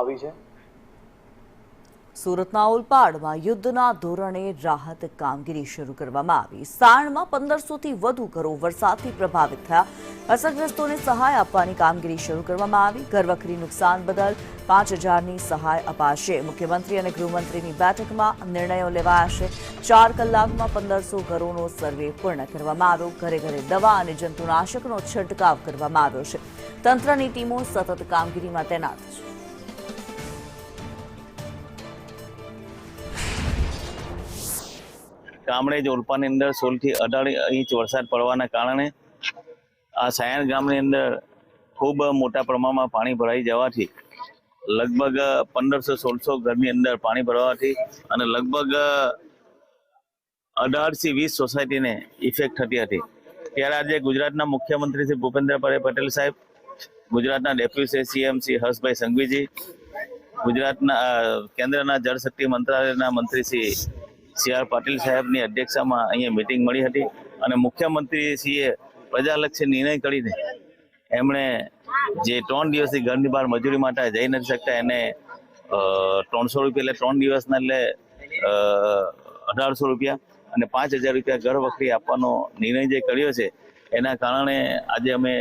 આવી છે? સુરતના ઓલપાડમાં યુદ્ધના ધોરણે રાહત કામગીરી શરૂ કરવામાં આવી। સાણમાં 1500થી વધુ ઘરો વરસાદથી પ્રભાવિત થયા। અસરગ્રસ્તોને સહાય આપવાની કામગીરી શરૂ કરવામાં આવી। ઘરવખરી નુકસાન બદલ 5000ની સહાય અપાશે। મુખ્યમંત્રી અને ગૃહમંત્રીની બેઠકમાં નિર્ણયો લેવાયા છે। 4 કલાકમાં 1500 ઘરોનો સર્વે પૂર્ણ કરવામાં આવ્યો। ઘરે ઘરે દવા અને જંતુનાશકનો છંટકાવ કરવામાં આવ્યો છે। તંત્રની ટીમો સતત કામગીરીમાં તૈનાત છે। ગામડે ઓલપાની અંદર 16 થી 18 ઇંચ વરસાદ પડવાના કારણે આ સાયણ ગામની અંદર ખૂબ મોટા પ્રમાણમાં પાણી ભરાઈ જવાથી લગભગ 1500-1600 ઘરની અંદર પાણી ભરાવાથી અને લગભગ 18 થી 20 સોસાયટીને ઇફેક્ટ થતી હતી। ત્યારે આજે ગુજરાતના મુખ્યમંત્રી શ્રી ભૂપેન્દ્રભાઈ પટેલ સાહેબ, ગુજરાતના ડેપ્યુટી સીએમ શ્રી હર્ષભાઈ સંઘવીજી, ગુજરાતના કેન્દ્રના જળશક્તિ મંત્રાલયના મંત્રી શ્રી CR પાટીલ સાહેબની અધ્યક્ષતામાં અહીંયા મીટિંગ મળી હતી અને મુખ્યમંત્રીશ્રીએ પ્રજાલક્ષી નિર્ણય કરીને એમણે જે 3 દિવસથી ઘરની બહાર મજૂરી માટે જઈ નથી શકતા એને 300 રૂપિયા એટલે 3 દિવસના એટલે 1800 રૂપિયા અને 5000 રૂપિયા ઘર વખરી આપવાનો નિર્ણય જે કર્યો છે એના કારણે આજે અમે